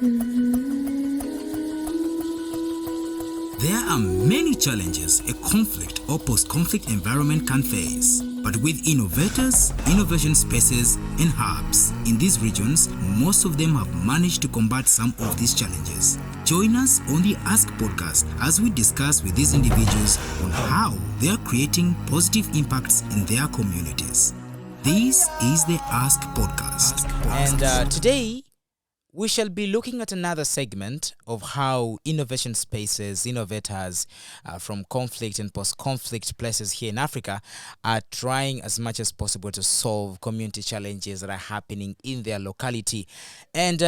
There are many challenges a conflict or post-conflict environment can face. But with innovators, innovation spaces, and hubs in these regions, most of them have managed to combat some of these challenges. Join us on the Ask podcast as we discuss with these individuals on how they are creating positive impacts in their communities. This is the Ask podcast. And today, we shall be looking at another segment of how innovation spaces, innovators from conflict and post-conflict places here in Africa are trying as much as possible to solve community challenges that are happening in their locality. And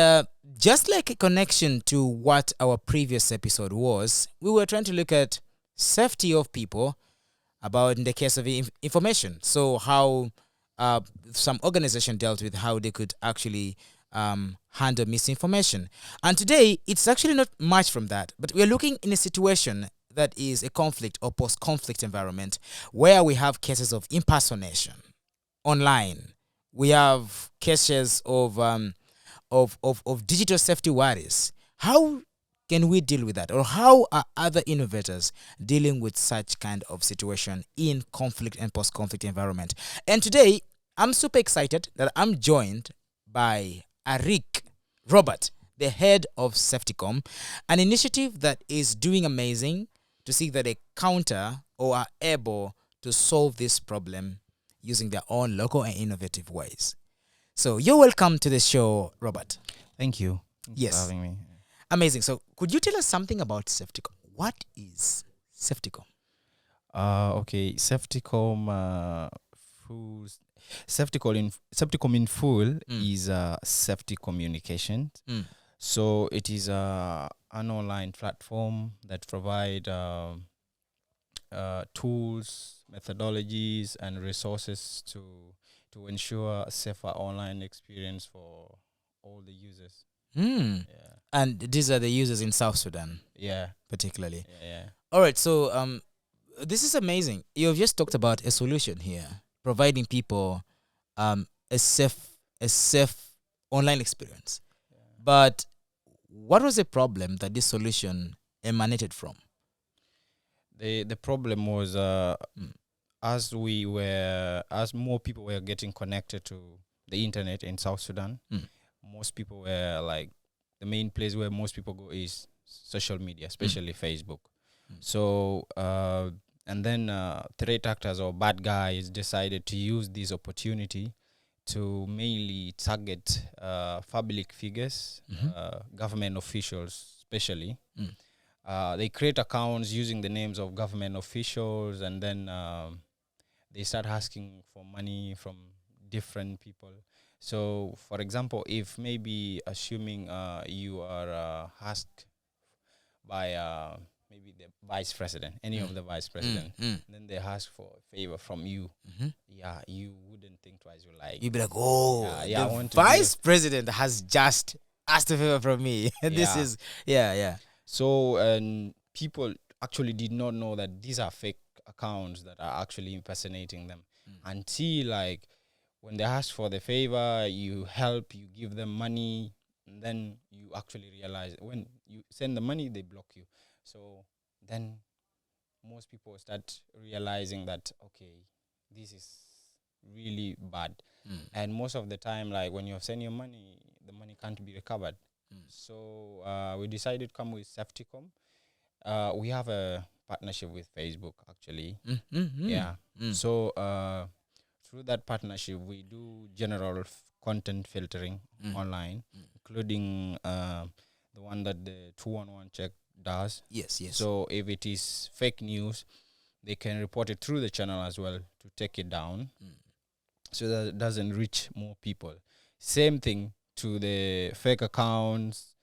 just like a connection to what our previous episode was, we were trying to look at safety of people about in the case of information. So how some organization dealt with how they could actually handle misinformation. And today, it's actually not much from that, but we're looking in a situation that is a conflict or post-conflict environment where we have cases of impersonation online. We have cases of digital safety worries. How can we deal with that? Or how are other innovators dealing with such kind of situation in conflict and post-conflict environment? And today, I'm super excited that I'm joined by Arik Robert, the head of SafetyComm, an initiative that is doing amazing to see that they counter or are able to solve this problem using their own local and innovative ways. So you're welcome to the show, Robert. Thank you. Thanks Yes. for having me. Amazing. So could you tell us something about SafetyComm? What is SafetyComm? Okay, SafetyComm SafetyComm in full is safety communication. So it is an online platform that provide tools, methodologies, and resources to ensure a safer online experience for all the users. Yeah. And these are the users in South Sudan, Yeah. particularly. Yeah. All right. So this is amazing. You've just talked about a solution here, providing people a safe online experience. But what was the problem that this solution emanated from? The problem was as more people were getting connected to the internet in South Sudan, most people were like, the main place where most people go is social media, especially Facebook. So and then threat actors or bad guys decided to use this opportunity to mainly target public figures, government officials especially. They create accounts using the names of government officials, and then they start asking for money from different people. So, for example, if maybe assuming you are asked by maybe the vice president, any of the vice president, then they ask for a favor from you. Yeah, you wouldn't think twice. You're like, You'd be like, oh, I the want to vice president has just asked a favor from me. This Yeah. is, yeah. So, and people actually did not know that these are fake accounts that are actually impersonating them until like when they ask for the favor, you help, you give them money, and then you actually realize when you send the money, they block you. So then most people start realizing that, okay, this is really bad. And most of the time, like when you have sent your money, the money can't be recovered. So we decided to come with SafetyComm. We have a partnership with Facebook, actually. Yeah. So through that partnership, we do general content filtering online, including the one that the 211 check does. Yes. So if it is fake news, they can report it through the channel as well to take it down, so that it doesn't reach more people. Same thing to the fake accounts.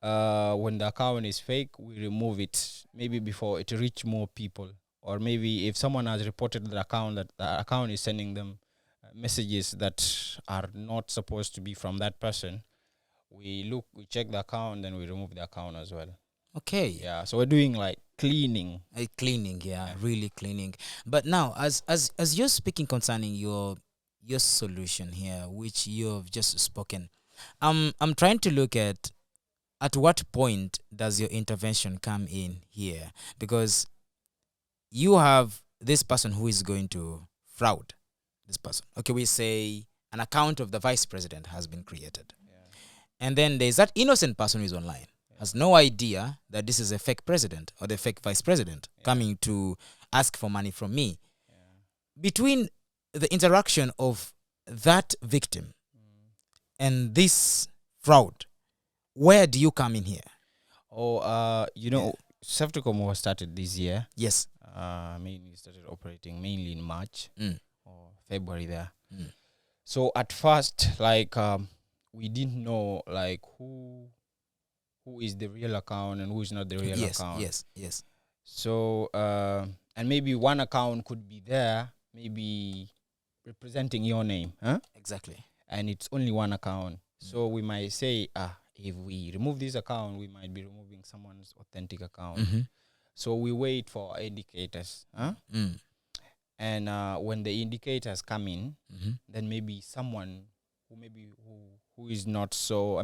When the account is fake, we remove it maybe before it reach more people, or maybe if someone has reported the account, that the account is sending them messages that are not supposed to be from that person. We check the account, then we remove the account as well. Okay. Yeah, so we're doing like cleaning. Cleaning, really cleaning. But now, as you're speaking concerning your solution here, which you've just spoken, I'm trying to look at at what point does your intervention come in here? Because you have this person who is going to fraud this person. Okay, we say an account of the vice president has been created. And then there's that innocent person who is online, has no idea that this is a fake president or the fake vice president coming to ask for money from me. Between the interaction of that victim and this fraud, where do you come in here? SafetyComm was started this year. Yes. Mainly started operating mainly in March or February there. So at first, we didn't know like who is the real account and who is not the real account. Yes. So and maybe one account could be there, maybe representing your name, Exactly. and it's only one account. So we might say, if we remove this account, we might be removing someone's authentic account. So we wait for indicators, and when the indicators come in, then maybe someone who is not so,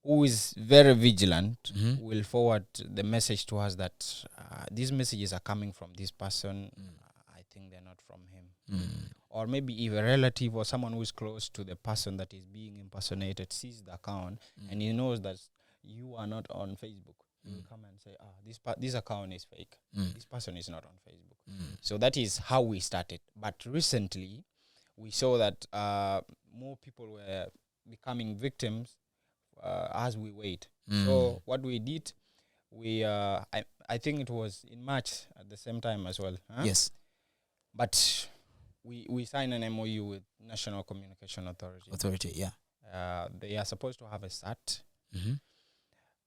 who is very vigilant, will forward the message to us that these messages are coming from this person. I think they're not from him. Or maybe if a relative or someone who is close to the person that is being impersonated sees the account and he knows that you are not on Facebook, he will come and say, this account is fake. This person is not on Facebook. So that is how we started. But recently, we saw that more people were becoming victims as we wait. So what we did, I think it was in March at the same time as well. Yes. But we signed an MOU with National Communication Authority. They are supposed to have a SAT,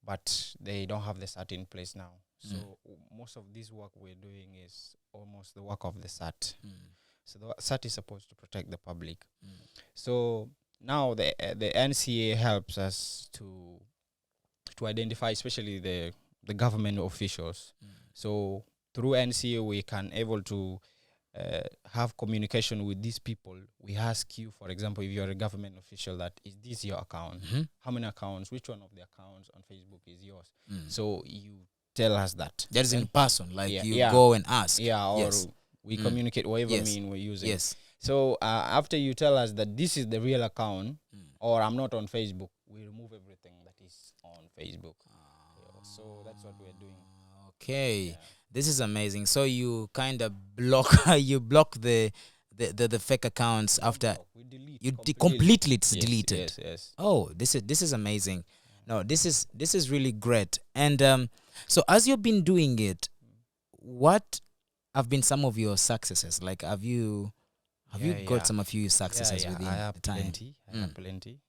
but they don't have the SAT in place now. So most of this work we're doing is almost the work of the SAT. So the SAT is supposed to protect the public. So now the NCA helps us to identify, especially the government officials. So through NCA we can able to have communication with these people. We ask you, for example, if you're a government official, that is this your account? How many accounts? Which one of the accounts on Facebook is yours? So you tell us that. That is in person, go and ask. Or we communicate whatever mean we're using. So after you tell us that this is the real account, or I'm not on Facebook, we remove everything that is on Facebook. So that's what we're doing. Okay. This is amazing. So you kind of block the fake accounts after we delete you completely it's yes, deleted. Yes. Oh, this is amazing. No, this is really great. And so as you've been doing it, what have been some of your successes? Like, have you got some of your successes within the time? I have plenty.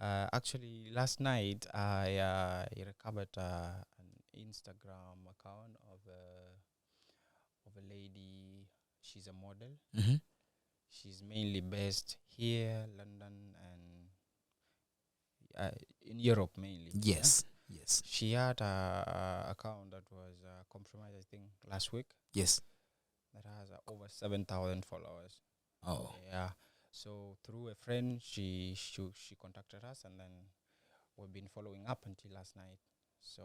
Actually, last night I recovered an Instagram account of a lady. She's a model. She's mainly based here, London, and in Europe mainly. Yes. She had a account that was compromised, I think, last week. Yes. That has over 7,000 followers. Oh. Yeah. So through a friend, she contacted us, and then we've been following up until last night. So,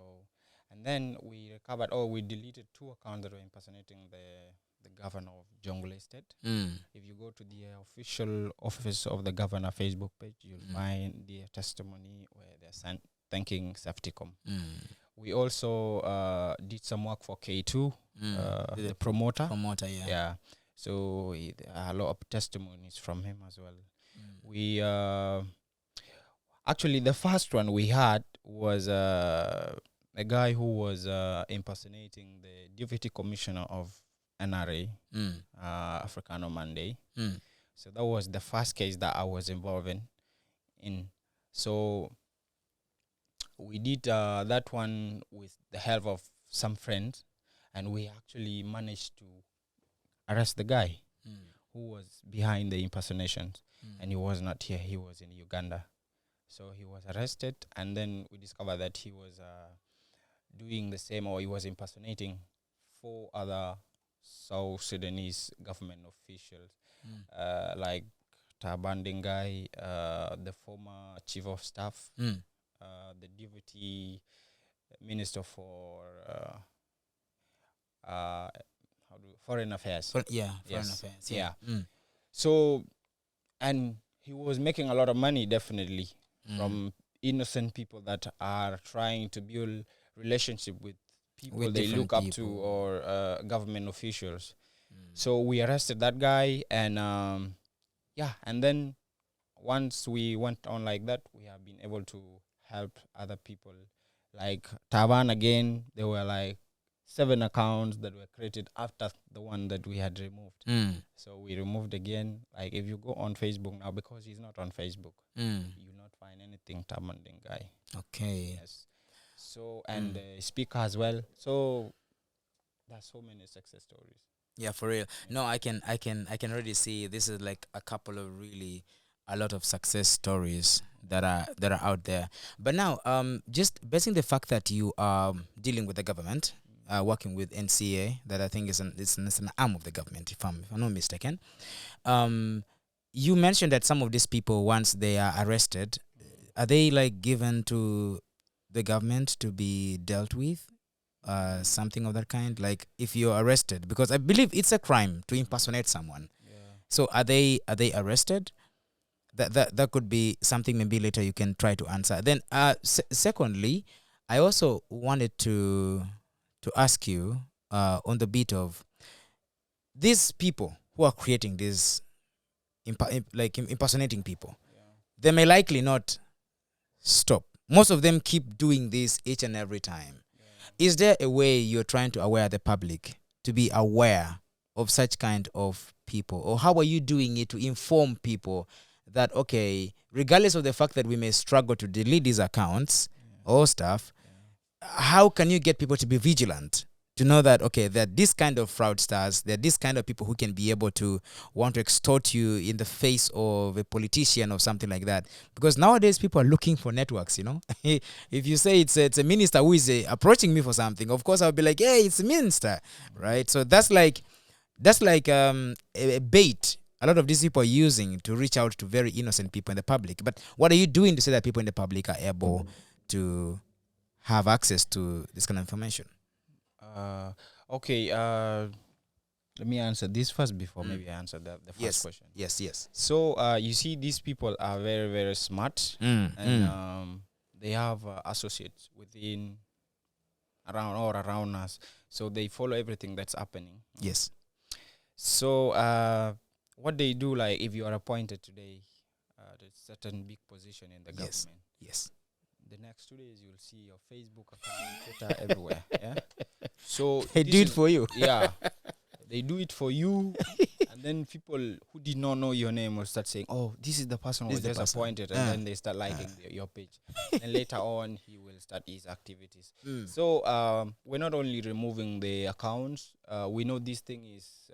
and then we recovered. We deleted 2 accounts that were impersonating the governor of Jungle Estate. If you go to the official office of the governor Facebook page, you'll find their testimony where they're thanking SafetyComm. We also did some work for K2, the promoter. Yeah. So there are a lot of testimonies from him as well. We actually, the first one we had was a guy who was impersonating the deputy commissioner of NRA, Africano Monday. So that was the first case that I was involved in. So we did that one with the help of some friends, and we actually managed to arrest the guy who was behind the impersonations, and he was not here. He was in Uganda. So he was arrested, and then we discovered that he was doing the same, or he was impersonating 4 other South Sudanese government officials, like Tabanding guy, the former chief of staff, the deputy minister for foreign affairs. Foreign Yes. affairs. Yeah. Mm. So, and he was making a lot of money, definitely, from innocent people that are trying to build relationship with people With they different look up to, people. or government officials. So we arrested that guy, and and then once we went on like that, we have been able to help other people. Like Taban again, there were like 7 accounts that were created after the one that we had removed. So we removed again. Like if you go on Facebook now, because he's not on Facebook, you'll not find anything Tamanding guy. Okay. Yes. So and the speaker as well. So there's so many success stories. Yeah, for real. No, I can already see this is like a couple of really a lot of success stories that are out there. But now, just basing the fact that you are dealing with the government, working with NCA, that I think is an arm of the government, if I'm not mistaken. You mentioned that some of these people, once they are arrested, are they like given to the government to be dealt with? Something of that kind, like if you're arrested, because I believe it's a crime to impersonate someone. So are they arrested? That could be something maybe later you can try to answer. Then secondly, I also wanted to ask you on the bit of these people who are creating this impersonating people. They may likely not stop. Most of them keep doing this each and every time. Is there a way you're trying to aware the public to be aware of such kind of people? Or how are you doing it to inform people that, okay, regardless of the fact that we may struggle to delete these accounts or stuff, how can you get people to be vigilant? To know that, okay, that this kind of fraudsters, that this kind of people who can be able to want to extort you in the face of a politician or something like that. Because nowadays people are looking for networks, you know. If you say it's a minister who is approaching me for something, of course I'll be like, hey, it's a minister, right? So that's like a bait a lot of these people are using to reach out to very innocent people in the public. But what are you doing to say that people in the public are able to have access to this kind of information? Okay. Let me answer this first before maybe I answer the first question. Yes. So you see, these people are very, very smart, and they have associates within around us, so they follow everything that's happening. Yes. So what they do, like if you are appointed today to a certain big position in the government, yes, the next 2 days you'll see your Facebook account, Twitter, everywhere. Yeah. So they do it for you. Yeah. They do it for you, and then people who did not know your name will start saying, "Oh, this is the person who was just appointed," and then they start liking your page. And later on, he will start his activities. So we're not only removing the accounts. We know this thing is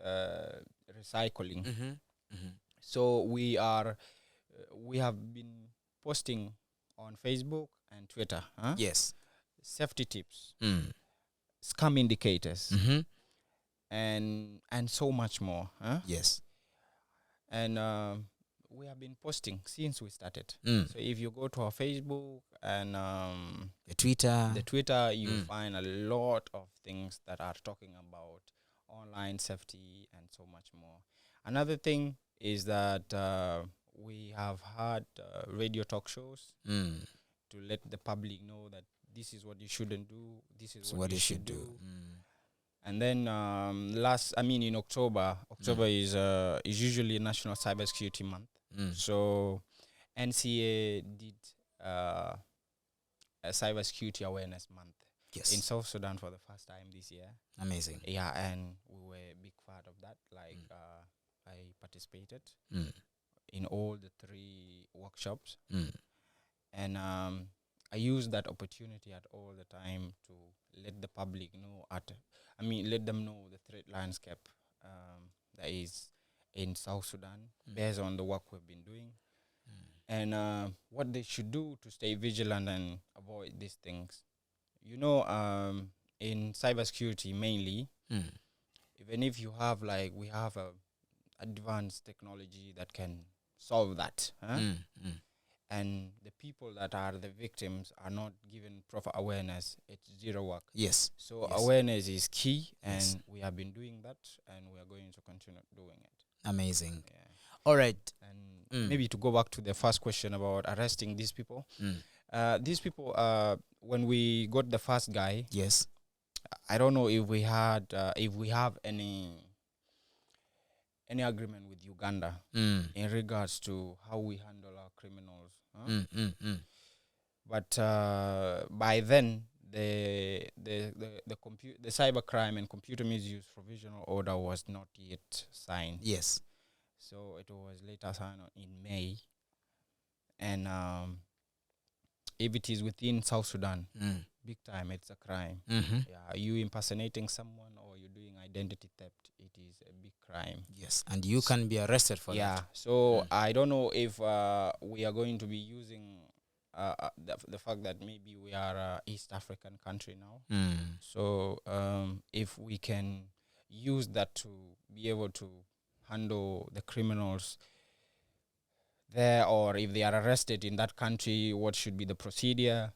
recycling. So we have been posting on Facebook and Twitter. Yes. Safety tips, scam indicators. And so much more. Yes. And we have been posting since we started. So if you go to our Facebook and the Twitter, you find a lot of things that are talking about online safety and so much more. Another thing is that we have had radio talk shows to let the public know that this is what you shouldn't do, this is what you should do. And then in October is usually National Cybersecurity Month. So NCA did a Cybersecurity Awareness Month in South Sudan for the first time this year. Amazing. Yeah, and we were a big part of that. Like I participated in all the 3 workshops. And I used that opportunity at all the time to let the public know let them know the threat landscape that is in South Sudan based on the work we've been doing, and what they should do to stay vigilant and avoid these things. You know, in cybersecurity mainly, even if you have we have a advanced technology that can solve that. and the people that are the victims are not given proper awareness, it's zero work. Yes. So Yes. awareness is key, and Yes. we have been doing that, and we are going to continue doing it. Amazing. Yeah. All right. And maybe to go back to the first question about arresting these people. These people, when we got the first guy, Yes. I don't know if we have any agreement with Uganda in regards to how we handle our criminals. But by then, the cybercrime and computer misuse provisional order was not yet signed. Yes. So it was later signed in May. And if it is within South Sudan, big time, it's a crime. Yeah, you impersonating someone or you're doing identity theft, it is a big crime. Yes, and you can be arrested for that. Yeah, so I don't know if we are going to be using the fact that maybe we are an East African country now. So if we can use that to be able to handle the criminals there, or if they are arrested in that country, what should be the procedure?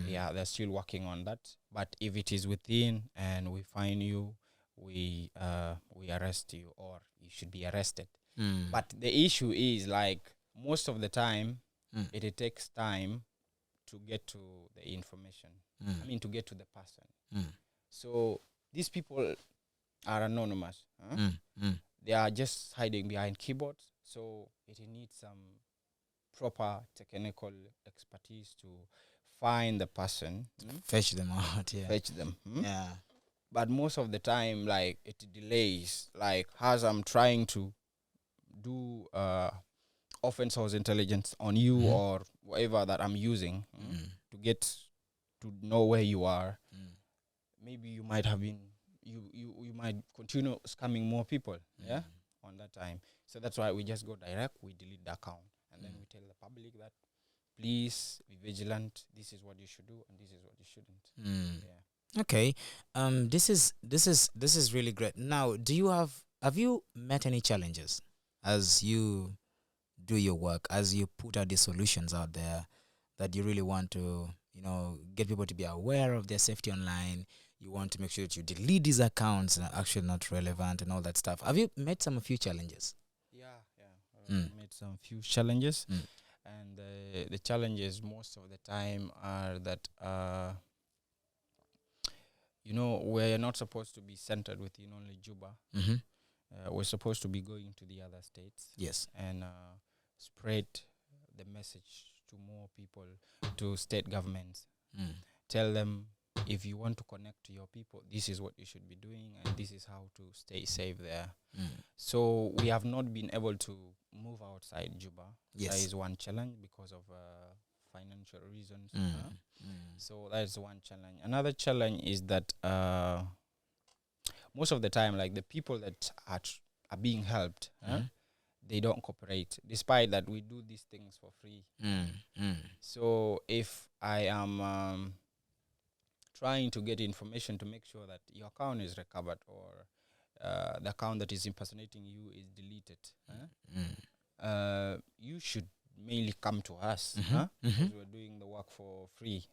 Yeah, they're still working on that. But if it is within and we find you, we arrest you, or you should be arrested. But the issue is, like, most of the time, it takes time to get to the information. I mean, to get to the person. So these people are anonymous. They are just hiding behind keyboards. So it needs some proper technical expertise to find the person, fetch them out. Yeah. fetch them. Yeah. But most of the time, like, it delays. Like, as I'm trying to do open source intelligence on you or whatever that I'm using to get to know where you are, maybe you might have been, you might continue scamming more people, on that time. So that's why we just go direct, we delete the account, and then we tell the public that, please be vigilant. This is what you should do, and this is what you shouldn't. Yeah. Okay. This is really great. Now, have you met any challenges as you do your work, as you put out these solutions out there, that you really want to, get people to be aware of their safety online? You want to make sure that you delete these accounts that are actually not relevant and all that stuff. Have you met some few challenges? Yeah. Made some few challenges, and the challenges most of the time are that we're not supposed to be centered within only Juba. We're supposed to be going to the other states. Yes. And spread the message to more people, to state governments. Tell them, if you want to connect to your people, this is what you should be doing, and this is how to stay safe there. So we have not been able to move outside Juba. Yes. That is one challenge because of financial reasons. So that is one challenge. Another challenge is that most of the time, like, the people that are being helped, they don't cooperate, despite that we do these things for free. So if I am trying to get information to make sure that your account is recovered, or the account that is impersonating you is deleted, you should mainly come to us, because we're doing the work for free.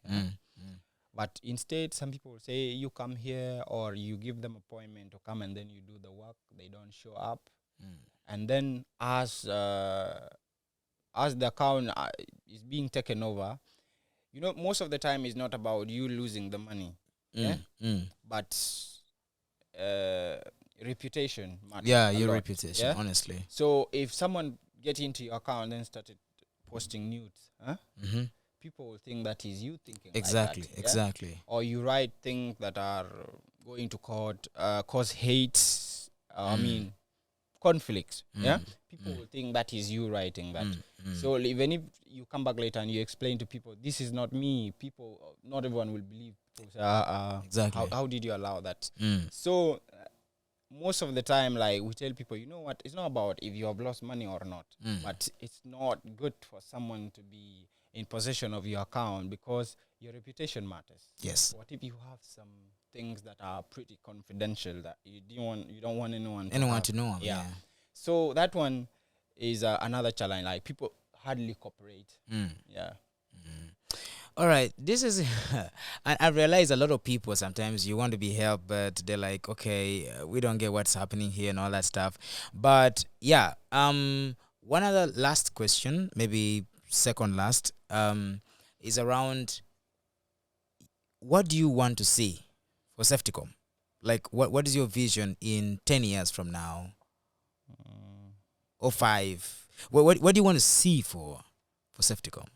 But instead, some people say, you come here, or you give them appointment to come, and then you do the work. They don't show up. And then as the account is being taken over, most of the time it's not about you losing the money, but reputation matters. Yeah, a your lot, reputation, honestly. So if someone get into your account and started posting nudes, people will think that is you thinking Exactly, like that, exactly. Or you write things that are going to cause hate, conflicts. People will think that is you writing that. So even if you come back later and you explain to people, this is not me, not everyone will believe. Exactly. How did you allow that? So most of the time, like, we tell people, you know what, it's not about if you have lost money or not, but it's not good for someone to be in possession of your account, because your reputation matters. Yes. What if you have some things that are pretty confidential that you don't want anyone to know? Yeah. So that one is another challenge. Like, people hardly cooperate. Yeah. All right, this is, and I realize a lot of people sometimes you want to be helped, but they're like, okay, we don't get what's happening here and all that stuff. But yeah, one other last question, maybe second last, is around what do you want to see for SafetyComm? Like, what is your vision in 10 years from now or 5? What do you want to see for SafetyComm?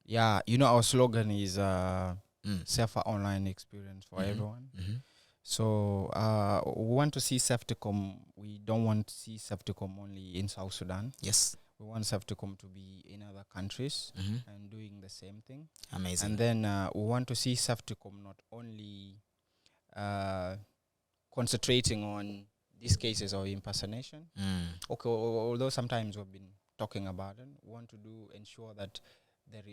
Yeah, our slogan is Mm. safer online experience for Mhm. everyone. Mm-hmm. So we want to see SafetyComm. We don't want to see SafetyComm only in South Sudan. Yes. We want SafetyComm to be in other countries Mm-hmm. and doing the same thing. Amazing. And then we want to see SafetyComm not only concentrating on these cases of impersonation. Okay, although sometimes we've been talking about it, we want to ensure that there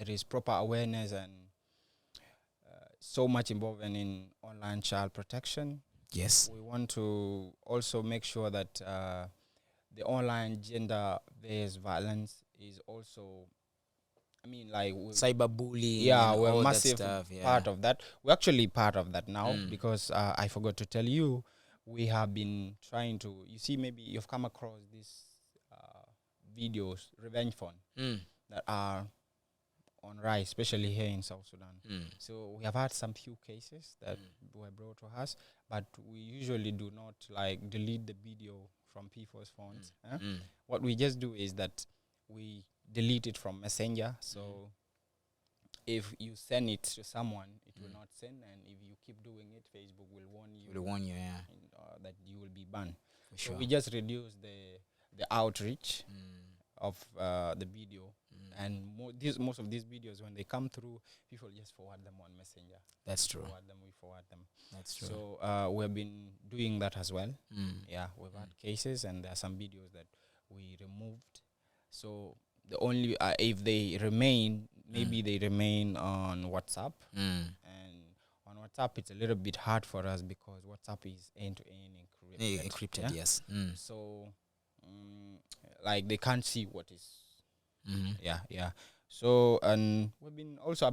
is proper awareness and so much involvement in online child protection. Yes. We want to also make sure that the online gender-based violence is also, Cyberbullying. yeah, And we're all massive that stuff. Yeah. part of that. We're actually part of that now because I forgot to tell you, we have been trying to. You see, maybe you've come across these videos, revenge porn, that are on rise, especially here in South Sudan. So we have had some few cases that were brought to us, but we usually do not like delete the video from people's phones. What we just do is that we delete it from Messenger. So if you send it to someone, it will not send, and if you keep doing it, Facebook will warn you. Will warn you, yeah, that you will be banned. for sure. So we just reduce the outreach of the video, and most of these videos, when they come through, people just forward them on Messenger. That's true. We forward them. That's true. So we've been doing that as well. Yeah, we've had Mm. cases, and there are some videos that we removed. So the only if they remain, maybe they remain on WhatsApp, and on WhatsApp it's a little bit hard for us because WhatsApp is end-to-end encrypted. Encrypted, yes. So like they can't see what is. Mhm. Yeah. So, and I've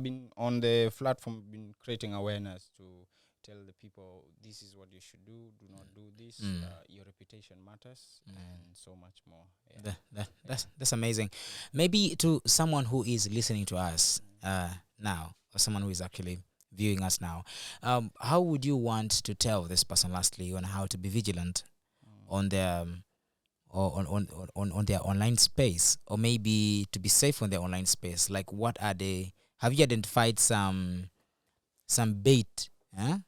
been on the platform, been creating awareness to tell the people this is what you should do. Do not do this. Your reputation matters, and so much more. Yeah. That's amazing. Maybe to someone who is listening to us now, or someone who is actually viewing us now, how would you want to tell this person lastly on how to be vigilant on their or on their online space, or maybe to be safe on their online space? Like, what are they? Have you identified some bait,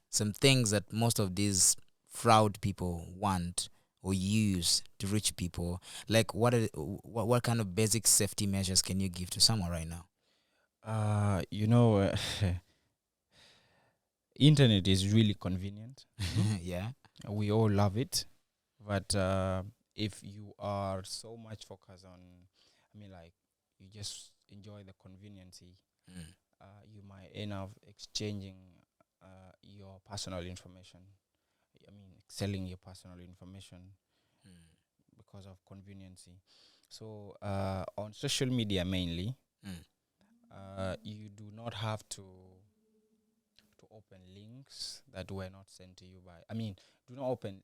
some things that most of these fraud people want or use to reach people? Like, what kind of basic safety measures can you give to someone right now? Internet is really convenient. Yeah. We all love it, but if you are so much focused on, you just enjoy the conveniency, you might end up exchanging your personal information. Selling your personal information because of conveniency. So on social media mainly, you do not have to open links that were not sent to you by. Do not open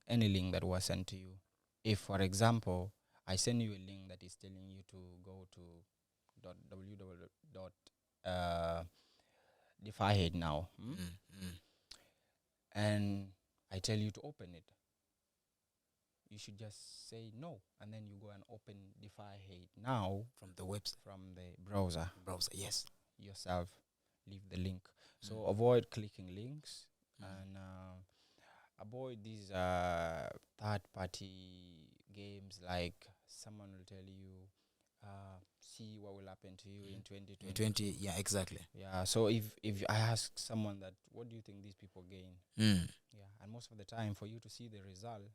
any link that was sent to you. If, for example, I send you a link that is telling you to go to www.defyhead now, and I tell you to open it, you should just say no, and then you go and open Defyhead now From the website, from the browser yes. yourself. Leave the link. So avoid clicking links and avoid these third-party games. Like someone will tell you, see what will happen to you in 2020. Yeah, exactly. Yeah. So if I ask someone that, what do you think these people gain? Yeah, and most of the time, for you to see the result,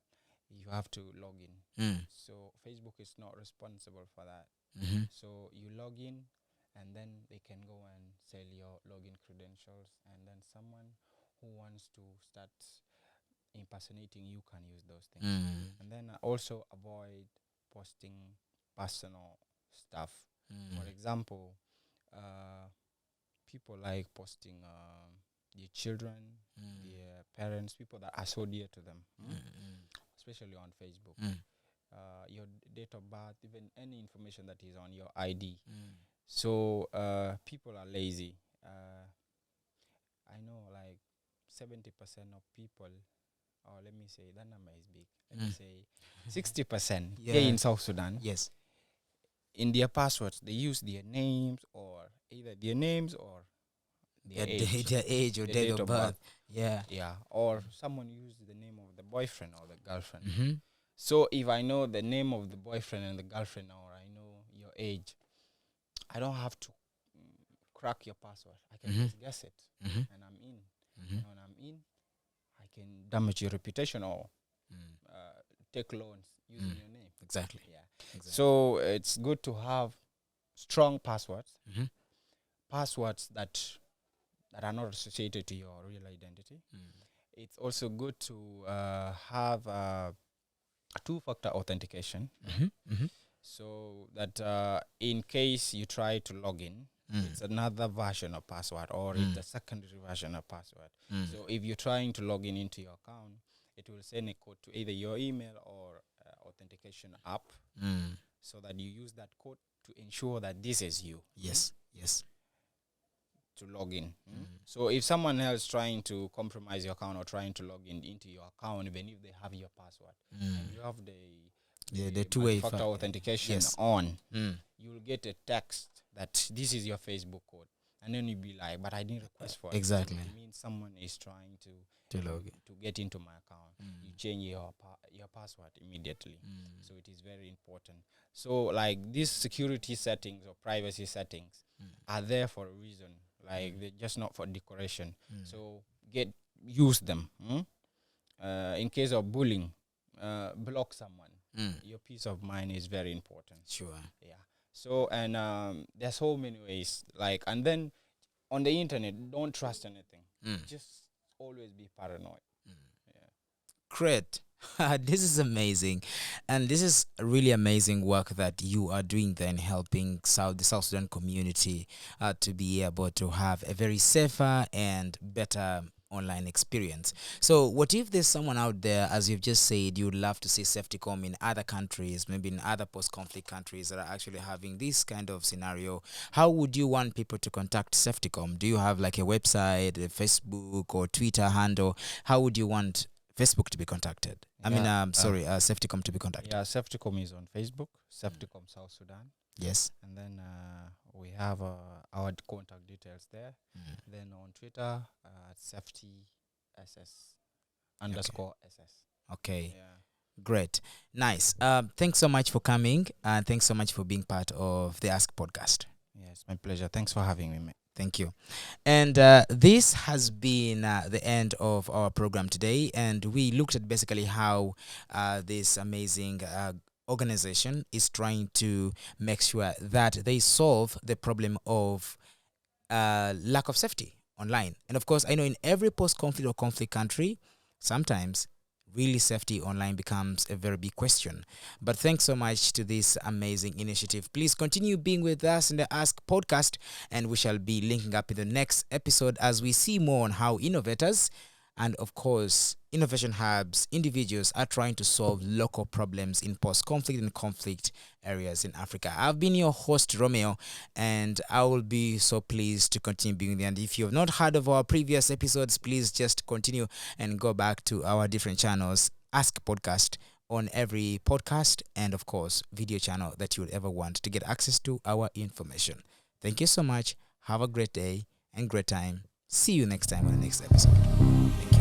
you have to log in. So Facebook is not responsible for that. So you log in, and then they can go and sell your login credentials, and then someone who wants to start impersonating you can use those things. And then also avoid posting personal stuff. For example, people like posting their children, their parents, people that are so dear to them, especially on Facebook. Your date of birth, even any information that is on your ID. So people are lazy. I know like 70% of people, or let me say that number is big. Let me say 60% here in South Sudan. Yes. In their passwords, they use their names, or either their names or their age or their date of birth. Yeah. Yeah. Or someone used the name of the boyfriend or the girlfriend. So if I know the name of the boyfriend and the girlfriend, or I know your age, I don't have to crack your password. I can just guess it, and I'm in. And when I'm in, I can damage your reputation or take loans using your name. Exactly. Yeah. Exactly. So it's good to have strong passwords, passwords that are not associated to your real identity. It's also good to have a two-factor authentication, so that in case you try to log in, it's another version of password, or it's a secondary version of password. So if you're trying to log in into your account, it will send a code to either your email or authentication app, so that you use that code to ensure that this is you. Yes. To log in. So if someone else trying to compromise your account or trying to log in into your account, even if they have your password, and you have the two-way factor authentication on, you will get a text that this is your Facebook code, and then you'll be like, but I didn't request for it. Exactly. So it means someone is trying to log in, to get into my account. You change your password immediately. So it is very important. So like these security settings or privacy settings are there for a reason. Like they're just not for decoration. So use them. In case of bullying, block someone. Your peace of mind is very important. Sure. Yeah. So and there's so many ways. Like, and then on the internet, don't trust anything. Just always be paranoid. Great. This is amazing, and this is really amazing work that you are doing then, helping the South Sudan community to be able to have a very safer and better online experience. So what if there's someone out there, as you've just said, you'd love to see SafetyComm in other countries, maybe in other post-conflict countries that are actually having this kind of scenario? How would you want people to contact SafetyComm? Do you have like a website, a Facebook or Twitter handle? How would you want Facebook to be contacted? SafetyComm to be contacted. Yeah, SafetyComm is on Facebook, SafetyComm South Sudan. Yes. And then we have our contact details there. Then on Twitter, SafetySS _SS. Okay. Yeah. Great. Nice. Thanks so much for coming, and thanks so much for being part of the Ask podcast. Yeah, it's my pleasure. Thanks for having me, mate. Thank you. And this has been the end of our program today, and we looked at basically how this amazing organization is trying to make sure that they solve the problem of lack of safety online. And of course, I know in every post-conflict or conflict country, sometimes really safety online becomes a very big question. But thanks so much to this amazing initiative. Please continue being with us in the Ask podcast, and we shall be linking up in the next episode as we see more on how innovators and, of course, innovation hubs, individuals are trying to solve local problems in post-conflict and conflict areas in Africa. I've been your host, Romeo, and I will be so pleased to continue being there. And if you have not heard of our previous episodes, please just continue and go back to our different channels, Ask Podcast, on every podcast and, of course, video channel that you would ever want to get access to our information. Thank you so much. Have a great day and great time. See you next time on the next episode. Thank you.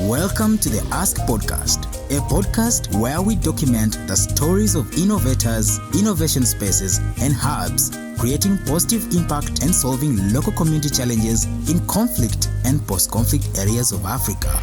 Welcome to the Ask Podcast, a podcast where we document the stories of innovators, innovation spaces, and hubs, creating positive impact and solving local community challenges in conflict and post-conflict areas of Africa.